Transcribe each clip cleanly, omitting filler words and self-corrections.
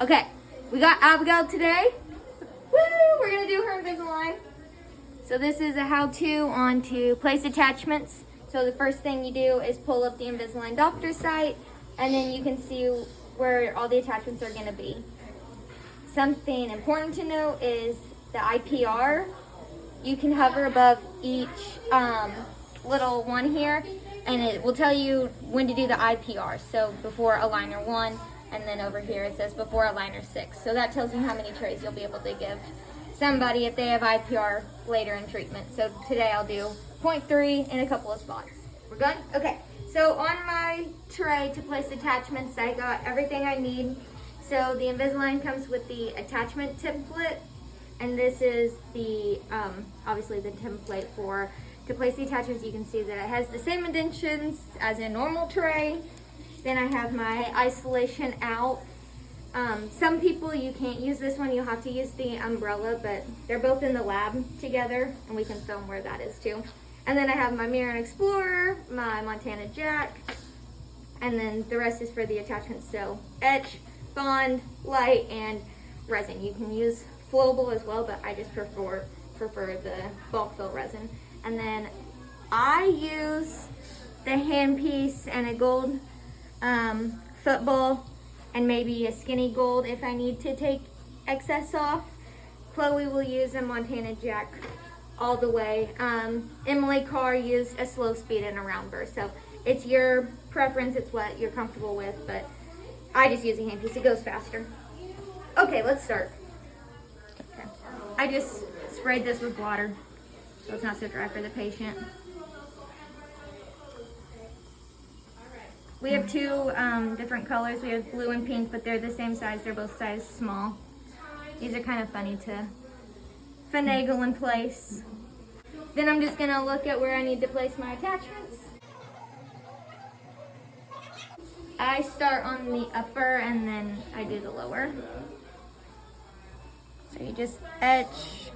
Okay, we got Abigail today. Woo! We're gonna do her Invisalign. So this is a how-to on to place attachments. So the first thing you do is pull up the Invisalign doctor site, and then you can see where all the attachments are gonna be. Something important to note is the IPR. You can hover above each little one here, and it will tell you when to do the IPR. So before aligner 1, and then over here it says before aligner 6. So that tells you how many trays you'll be able to give somebody if they have IPR later in treatment. So today I'll do 0.3 in a couple of spots. We're good? Okay. So on my tray to place attachments, I got everything I need. So the Invisalign comes with the attachment template, and this is the obviously the template for to place the attachments. You can see that it has the same indentions as a normal tray. Then I have my isolation out. Some people, you can't use this one, you'll have to use the umbrella, but they're both in the lab together, and we can film where that is too. And then I have my Mirror and Explorer, my Montana Jack, and then the rest is for the attachments. So etch, bond, light, and resin. You can use flowable as well, but I just prefer the bulk fill resin. And then I use the handpiece and a gold football and maybe a skinny gold if I need to take excess off. Chloe will use a Montana Jack all the way. Emily Carr used a slow speed and a round burst. So it's your preference, it's what you're comfortable with, but I just use a handpiece, it goes faster. Okay, let's start. Okay. I just sprayed this with water so it's not so dry for the patient. We have two different colors. We have blue and pink, but they're the same size. They're both size small. These are kind of funny to finagle in place. Then I'm just gonna look at where I need to place my attachments. I start on the upper and then I do the lower. So you just etch.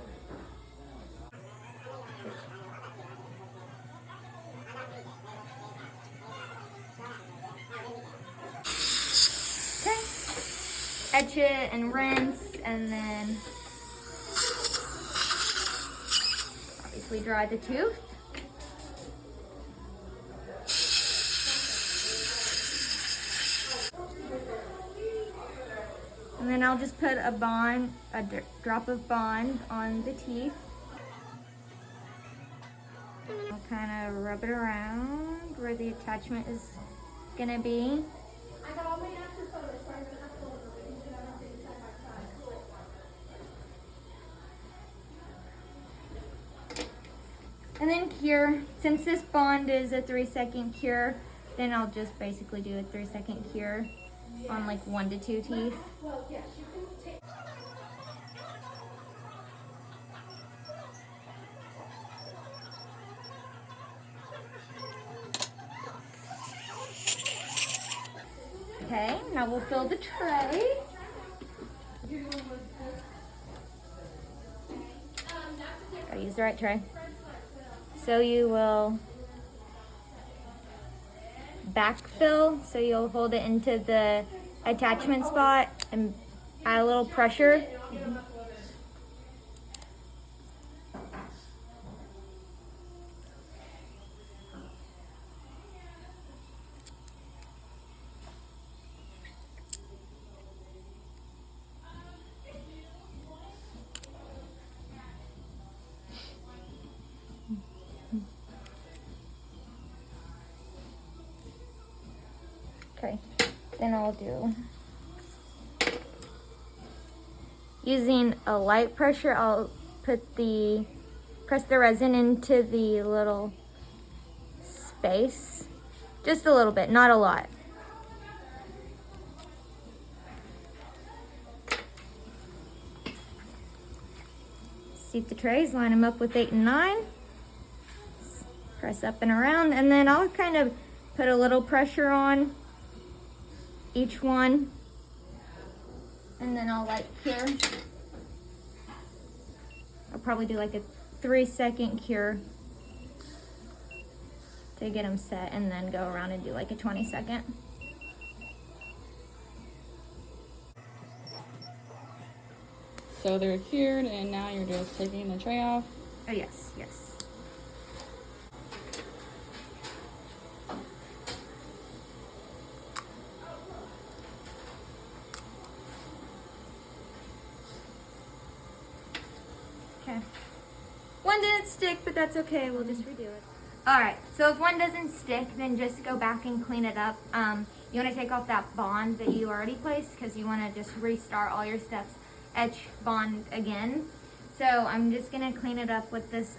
Okay. Etch it and rinse, and then obviously dry the tooth. And then I'll just put a drop of bond on the teeth. I'll kind of rub it around where the attachment is gonna be. And then cure. Since this bond is a 3-second cure, then I'll just basically do a 3-second cure on like 1 to 2 teeth. Okay, now we'll fill the tray. Gotta use the right tray. So you will backfill, so you'll hold it into the attachment spot and add a little pressure. Okay, then I'll do, using a light pressure, I'll press the resin into the little space, just a little bit, not a lot. Seat the trays, line them up with 8 and 9, press up and around, and then I'll kind of put a little pressure on each one, and then I'll like cure. I'll probably do like a 3-second cure to get them set, and then go around and do like a 20-second. So they're cured, and now you're just taking the tray off. Oh, yes, yes. Okay. One didn't stick, but that's okay. We'll just redo it. All right, so if one doesn't stick, then just go back and clean it up. You want to take off that bond that you already placed because you want to just restart all your steps, etch bond again. So I'm just going to clean it up with this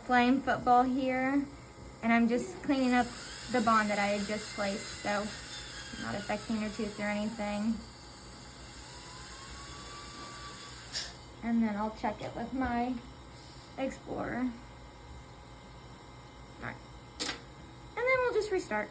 flame football here. And I'm just cleaning up the bond that I had just placed, so not affecting your tooth or anything. And then I'll check it with my Explorer. All right. And then we'll just restart.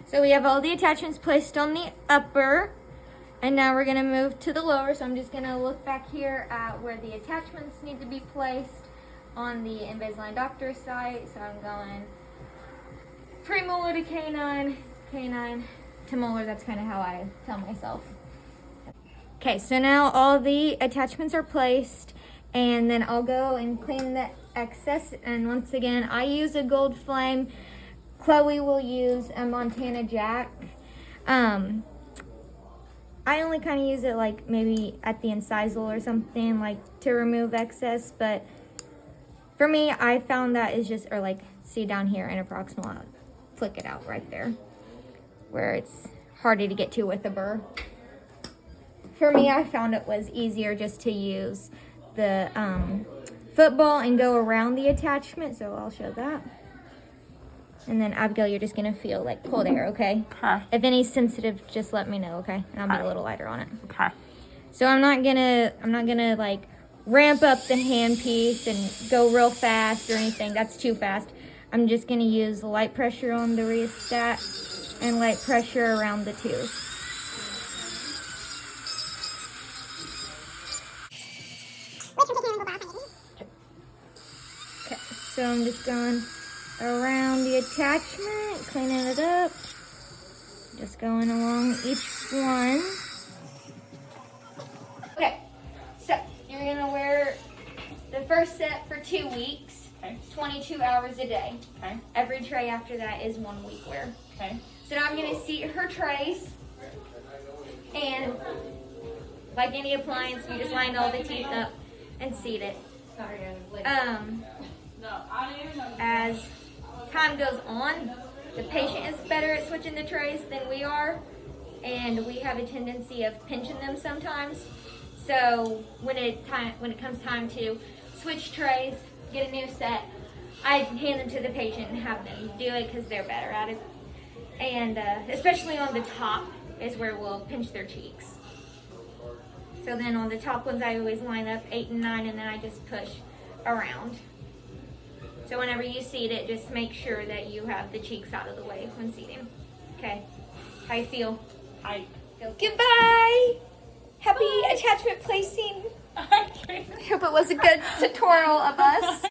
So we have all the attachments placed on the upper, and now we're gonna move to the lower. So I'm just gonna look back here at where the attachments need to be placed on the Invisalign doctor site. So I'm going premolar to canine, canine to molar. That's kind of how I tell myself. Okay, so now all the attachments are placed, and then I'll go and clean the excess. And once again, I use a gold flame. Chloe will use a Montana Jack. I only kind of use it like maybe at the incisal or something, like to remove excess, but for me, I found that is just, or like see down here in proximal, I'll flick it out right there where it's harder to get to with a burr. For me, I found it was easier just to use the football and go around the attachment, so I'll show that. And then Abigail, you're just gonna feel like cold air, okay? Okay. If any's sensitive, just let me know, okay? And I'll be a little lighter on it. Okay. So I'm not gonna like ramp up the handpiece and go real fast or anything. That's too fast. I'm just gonna use light pressure on the rheostat and light pressure around the tooth. Okay, so I'm just going around the attachment, cleaning it up. Just going along each one. Okay, so you're gonna wear the first set for 2 weeks, Okay. 22 hours a day. Okay. Every tray after that is 1 week wear. Okay. So now I'm gonna seat her trays, and like any appliance, you just line all the teeth up and seat it. As time goes on, the patient is better at switching the trays than we are, and we have a tendency of pinching them sometimes. So when it comes time to switch trays, get a new set, I hand them to the patient and have them do it because they're better at it. And especially on the top is where we'll pinch their cheeks. So then on the top ones, I always line up 8 and 9, and then I just push around. So whenever you seat it, just make sure that you have the cheeks out of the way when seating. Okay. How you feel? Goodbye. Happy attachment placing. I hope it was a good tutorial of us.